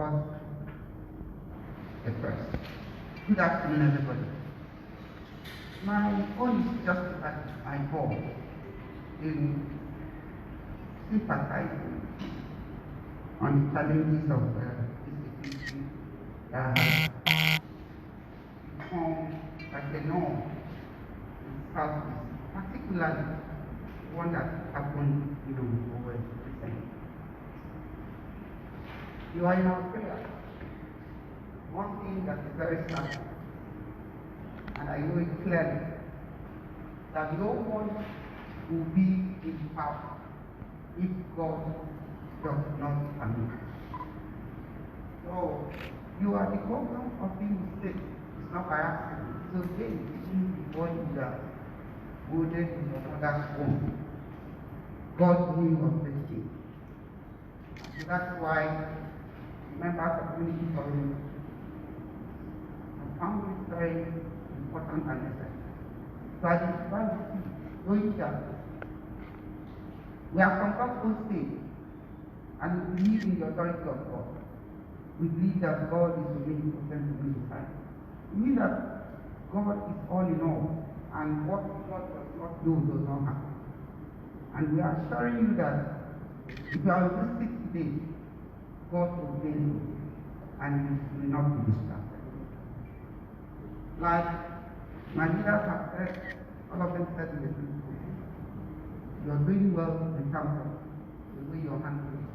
called a press. Good afternoon, everybody. My own is just that I go in sympathizing on the challenges of this APC that has become like a norm in Southeast, particularly one that happened, over recently. You are in our prayer. One thing that is very sad, and I know it clearly, that no one will be in power if God does not permit. So, you are the governor of the state. It's not by accident. So, then, even before you are voted in your mother's home, God knew of this thing. So that's why members of community forum found it very important and necessary to identify the people, knowing that we are from God's own state and we believe in the authority of God. We believe that God is omnipotent to be decided. We believe that God is all in all, and what God does not do does not happen. And we are assuring you that if you are on this seat today, God will be you, and you will not be distracted. Like my leaders have said, all of them said in the people, you are doing well in terms of the way you're handling it,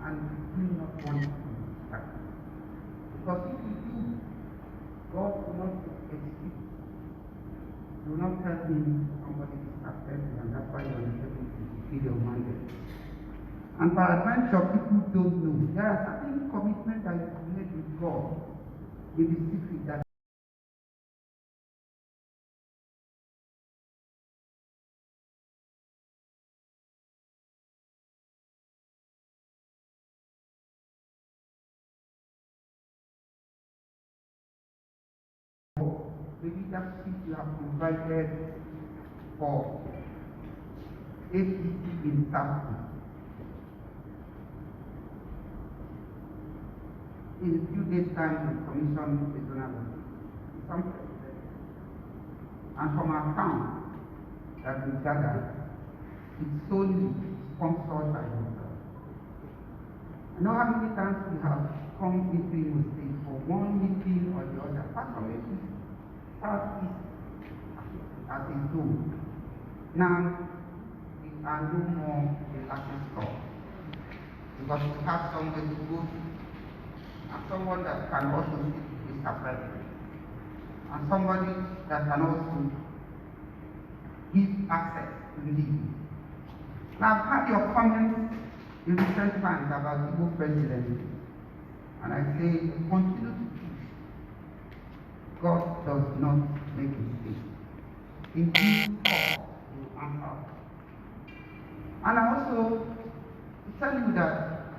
and you do not want to be distracted. Because if you do, God will not excuse. You will not tell him somebody distracted, and that's why you're not able to fulfill your mandate. And peradventure, people don't know. There are certain commitments that you made with God in the secret that the leadership you have provided for APC in South. In a few days' time, the commission is going to be and from our account that we gather, it's solely sponsored by yourself. I know how many times we have come into Imo State for one meeting or the other, apart from it, Southeast as a whole. Now, we are no more a laughing stock because we have somewhere to go to. And someone that can also sit Mr. President, and somebody that can also give access to the people. Now, I've had your comments in recent times about Igbo presidency, and I say, continue to push. God does not make mistakes. In due course, He will answer. And I also tell you that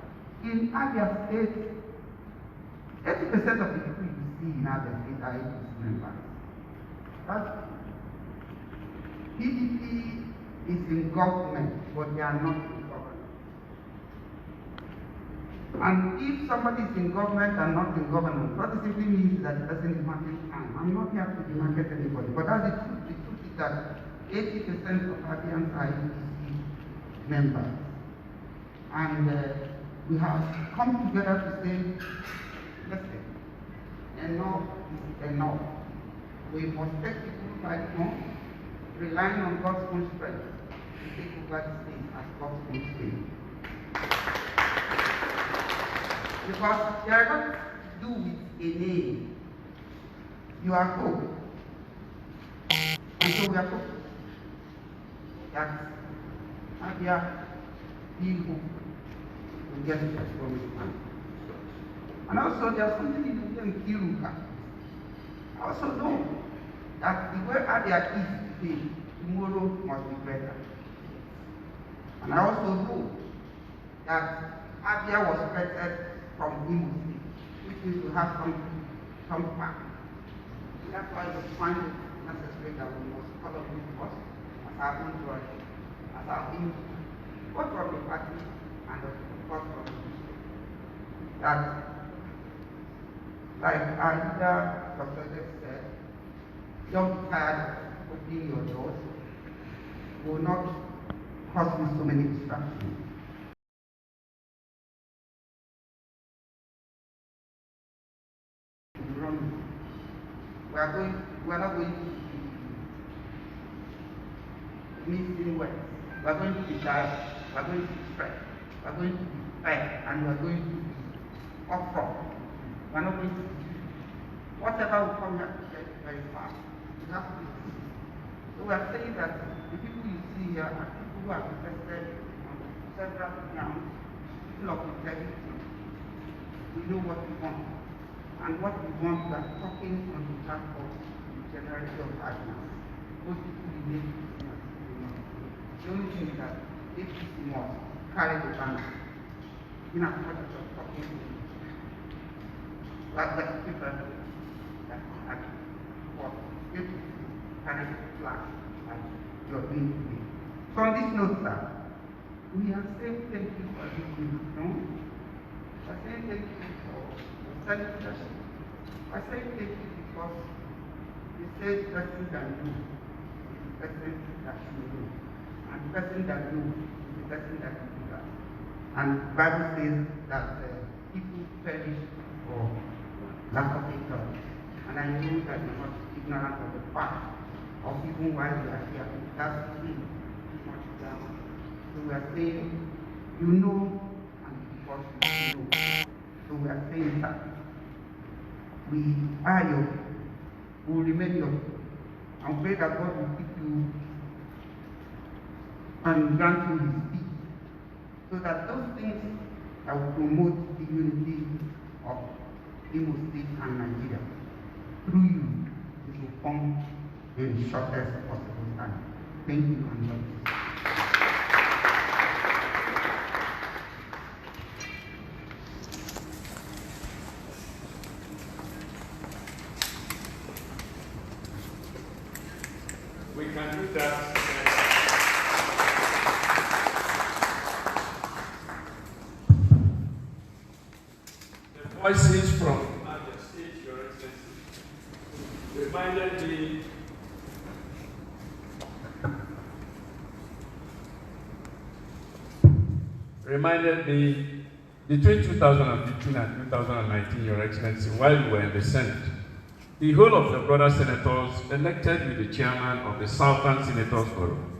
in Abia State, 80% of the people you see in Abia State are APC members. But PDP is in government, but they are not in government. And if somebody is in government and not in government, what it simply means is that the person is marking time. I'm not here to demarket anybody, but that's the truth. The truth is that 80% of Abians are APC members. And we have come together to say, listen, enough is enough. We must take people by the home, relying on God's own strength to take over the state as God's own state. Because they are not to do with a name. You are hope. And so we are hopeful that Abia being hopeful will get it from his mind. And also, there's something in the name Kiruka. I also know that the way Abia is today, tomorrow must be better. And I also know that Abia was created from Imo State, which means to have some fact. That's why we find it necessary that we must follow this first as our own choice, as our own, both from the party and of course from the state. That Like our leader, Dr. Dev said, don't tired of opening your doors will not cause me so many distractions. We are not going to be missing words. We are going to be direct. We are going to be straight. We are going to be fair, and we are going to be upfront. We are not going to be whatever will come here to get very fast. We have to be. So we are saying that the people you see here are people who have invested on several grounds, people of integrity. We know what we want. And what we want, we are talking on behalf of the generality of partners. Most people in APC must know. The only thing is that APC must carry the banner. In as much as you're talking to like people that are for APC carry the flag like you're doing today. So on this note, sir, we are saying thank you for this news, no? We are saying thank you for leadership. I say thank you because the same person that knows is the person that should know. And the person that knows is the person that will do that. And the Bible says that people perish for lack of ignorance. And I know that you're not ignorant of the fact of even why we are here. That's too much down. So we are saying, you know, and because you know. So we are saying that we are your people, we will remain your people, and pray that God will keep you and grant you his peace, so that those things that will promote the unity of Imo State and Nigeria, through you, it will come in the shortest possible time. Thank you and God bless. We can do that. The voices from Abia State, Your Excellency, reminded me between 2015 and 2019, Your Excellency, while you were in the Senate, the whole of the brother senators elected with the chairman of the Southern Senators Forum.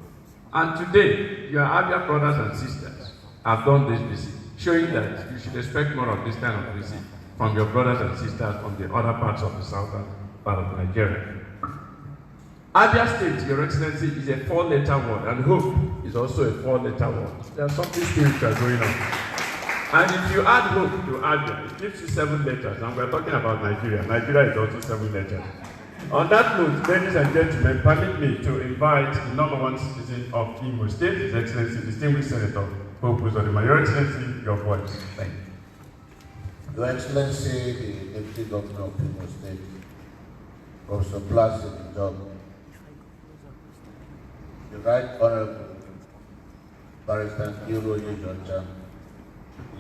And today, your Abia brothers and sisters have done this visit, showing that you should expect more of this kind of visit from your brothers and sisters from the other parts of the southern part of Nigeria. Abia State, Your Excellency, is a 4-letter word, and hope is also a 4-letter word. There's something spiritual going on. And if you add hope to Abia, it gives you 7 letters, and we're talking about Nigeria. Nigeria is also 7 letters. On that note, ladies and gentlemen, permit me to invite the #1 citizen of Imo State, His Excellency, Distinguished Senator Hope Uzodimma. Your Excellency, your voice. Thank you. Your Excellency, the Deputy Governor of Imo State, Professor Placid Job, the Right Honorable Barrister Hero Yoncha,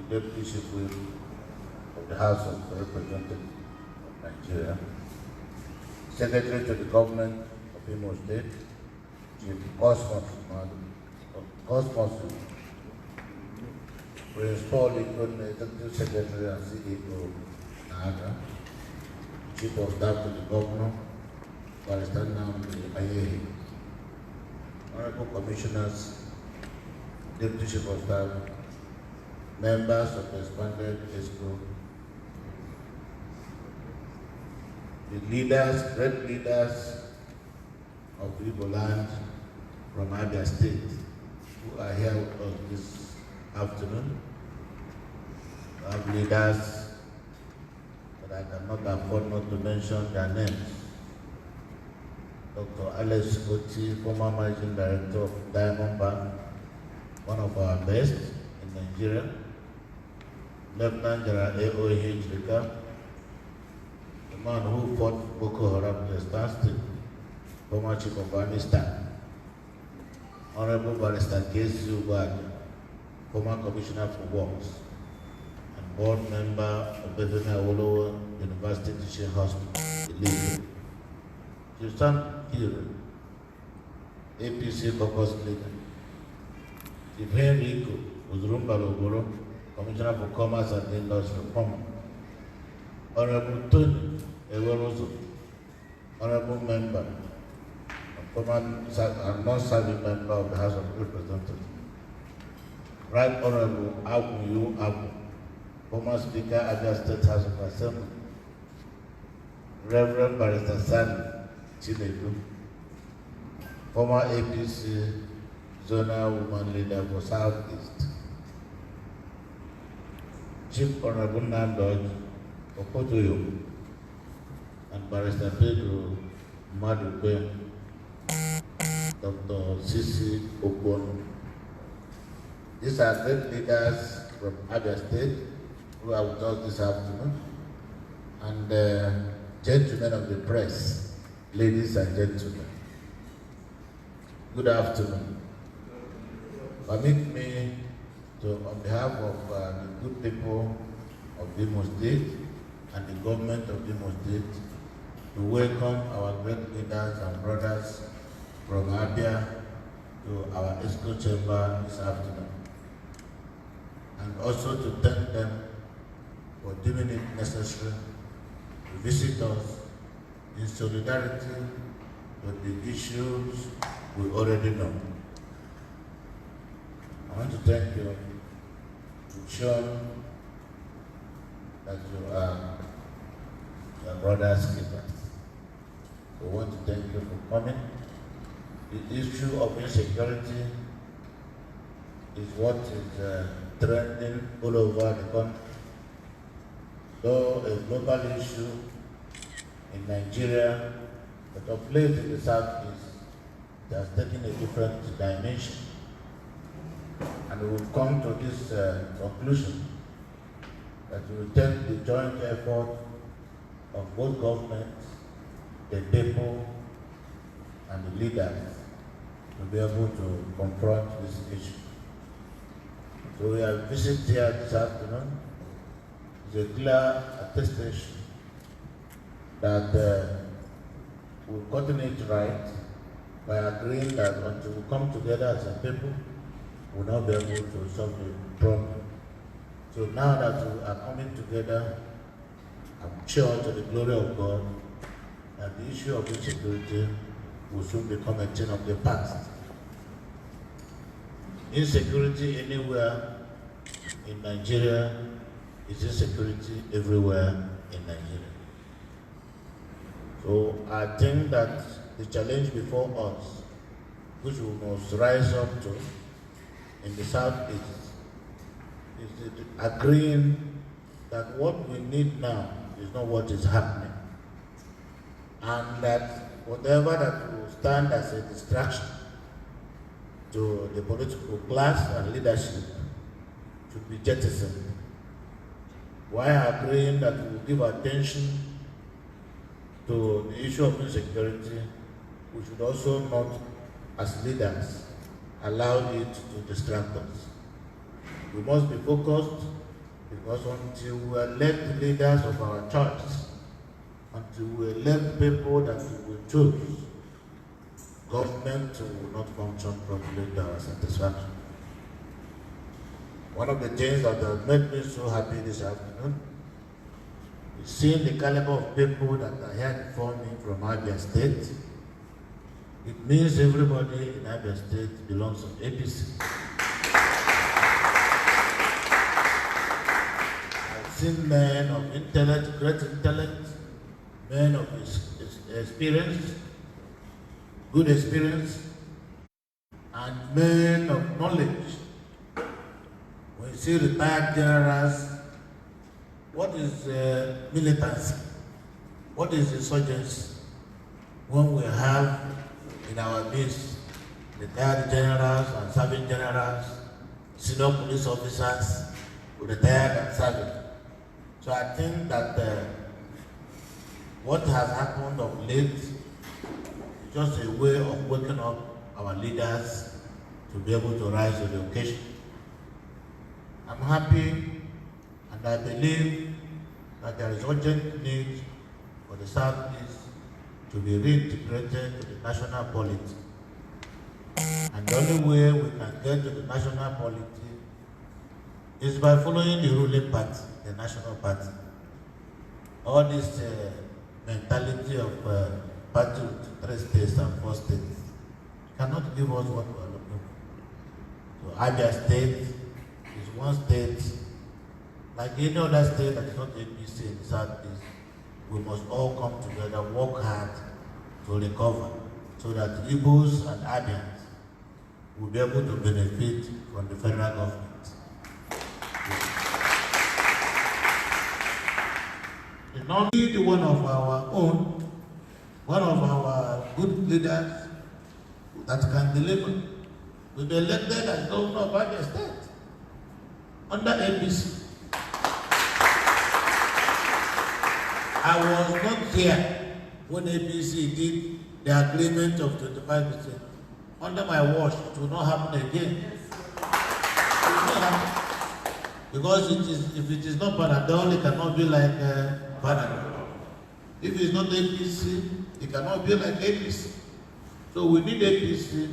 the Deputy Chief Whip of the House of Representatives of Nigeria, Secretary to the Government of Imo State, Chief Cosmos, Prince Paul Ikon, Executive Secretary and CEO, Naga, Chief of Staff to the Governor, Barrister Nnamdi Ayehi, Honorable Commissioners, Deputy Chief of Staff, members of the expanded ESCO, the leaders, great leaders of Igbo land from Abia State who are here with us this afternoon. We have leaders that I cannot afford not to mention their names. Dr. Alex Oti, former Managing Director of Diamond Bank, one of our best in Nigeria. Lieutenant General A.O.H. Rika, the man who fought Boko Haram in the standstill, former Chief of Army Staff. Honorable Barrister K.C. Ubad, former Commissioner for Works, and board member of Bethany Awolowo University Teaching Hospital, Illegal. Susan Kiro, APC caucus leader. Chief Henry Uzurumba Logoro, Commissioner for Commerce and Industry, Reform. Honorable Tony Ewerozo, Honorable Member, and non-serving member of the House of Representatives. Right Honorable Abu Abu, former Speaker, Abia State House of Assembly. Reverend Barrister Sani Chinedu, former APC Zonal Woman Leader for Southeast. Chief Honorable Nandoj Okotoyo and Barrister Pedro Madukwe, Dr. Sisi Okono. These are great leaders from Abia State who are with us this afternoon, and gentlemen of the press, ladies and gentlemen, good afternoon. Permit me to, on behalf of the good people of Imo State and the government of Imo State, to welcome our great leaders and brothers from Abia to our ESCO chamber this afternoon, and also to thank them for deeming it necessary to visit us in solidarity with the issues we already know. I want to thank you for showing that you are your brother's keeper. We want to thank you for coming. The issue of insecurity is what is trending all over the country. Though a global issue in Nigeria, but of late in the Southeast, it has taken a different dimension. And we will come to this conclusion that we will take the joint effort of both governments, the people, and the leaders to be able to confront this issue. So we have visited here this afternoon. It's a clear attestation that we'll continue to right by agreeing that until we come together as a people, we'll not be able to solve the problem. So now that we are coming together, I'm sure to the glory of God that the issue of insecurity will soon become a thing of the past. Insecurity anywhere in Nigeria is insecurity everywhere in Nigeria. So I think that the challenge before us, which we must rise up to in the Southeast, is agreeing that what we need now is not what is happening, and that whatever that will stand as a distraction to the political class and leadership should be jettisoned, while agreeing that we will give attention to the issue of insecurity. We should also not, as leaders, allow it to distract us. We must be focused, because until we elect leaders of our churches, until we elect people that we will choose, government will not function properly to our satisfaction. One of the things that has made me so happy this afternoon is seeing the caliber of people that are here before me from Abia State. It means everybody in Abia State belongs to APC. I've seen men of intellect, great intellect, men of experience, good experience, and men of knowledge. When you see retired generals, what is militancy? What is insurgency? When we have in our midst retired generals and serving generals, senior police officers, retired and serving. So I think that what has happened of late is just a way of waking up our leaders to be able to rise to the occasion. I'm happy and And I believe that there is urgent need for the Southeast to be reintegrated to the national polity. And the only way we can get to the national polity is by following the ruling party, the national party. All this mentality of party with 3 states and 4 states cannot give us what we are looking for. So Abia state is one state, like any other state that is not APC in the Southeast. We must all come together, work hard to recover, so that Igbos and Abians will be able to benefit from the federal government. It's not only one of our own, one of our good leaders that can deliver. We be elected as governor of Abia State under APC. I was not here when APC did the agreement of 25%. Under my watch, it will not happen again. It will not happen. Because if it is not Panadol, it cannot be like Panadol. If it's not APC, it cannot be like APC. So we need APC.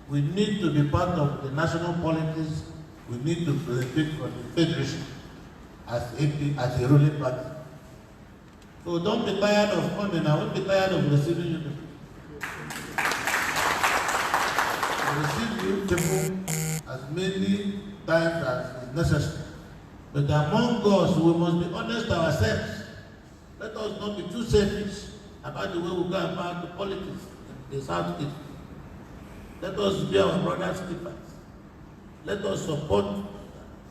We need to be part of the national politics. We need to benefit from the federation as a ruling party. So don't be tired of coming. I won't be tired of receiving you. I receive you people as many times as is necessary. But among us, we must be honest ourselves. Let us not be too selfish about the way we go about the politics in the Southeast. Let us be our brothers' keepers. Let us support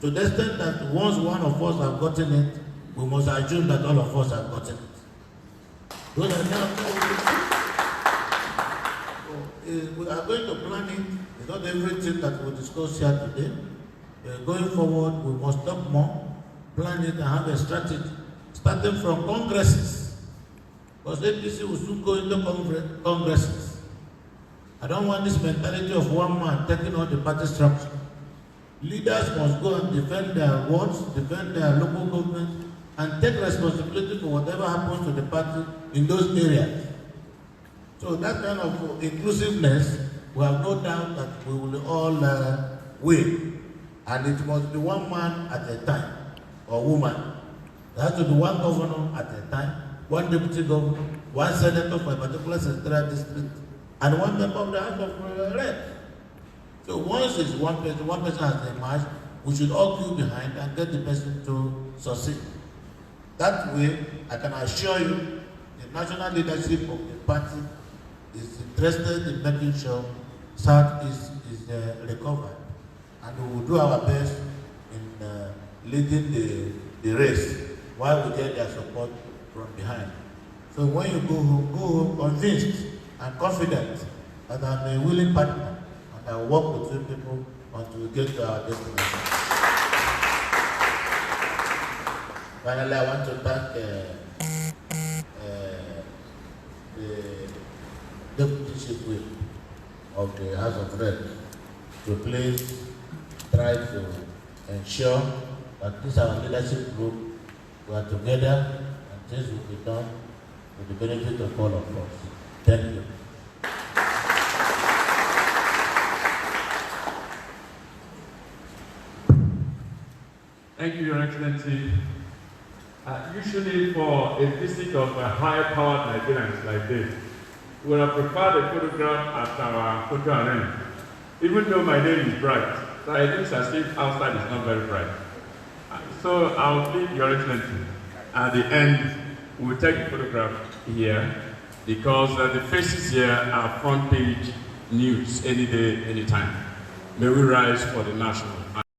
to the extent that once one of us have gotten it, we must assume that all of us have gotten it. Those are we are going to plan it. It's not everything that we discuss here today. Going forward, we must talk more, plan it, and have a strategy, starting from congresses. Because APC will soon go into congresses. I don't want this mentality of one man taking on the party structure. Leaders must go and defend their wards, defend their local government, and take responsibility for whatever happens to the party in those areas. So that kind of inclusiveness, we have no doubt that we will all win. And it must be one man at a time, or woman. There has to be one governor at a time, one deputy governor, one senator for a particular senatorial district, and one member of the House of Reps. So once it's one person has emerged, we should all queue behind and get the person to succeed. That way, I can assure you, the national leadership of the party is interested in making sure Southeast is recovered. And we will do our best in leading the race while we get their support from behind. So when you go home convinced and confident that I'm a willing partner and I will work with you people until we get to our destination. Finally, I want to thank the Deputy Chief Whip of the House of Reps to please try to ensure that this our leadership group, we are together and things will be done for the benefit of all of us. Thank you. Thank you, Your Excellency. Usually for a visit of high-powered Nigerians like this, we would have prepared a photograph at our photo arena. Even though my name is bright, so I think as if outside is not very bright. So I'll plead Your Excellency. At the end, we'll take the photograph here because the faces here are front page news any day, anytime. May we rise for the national.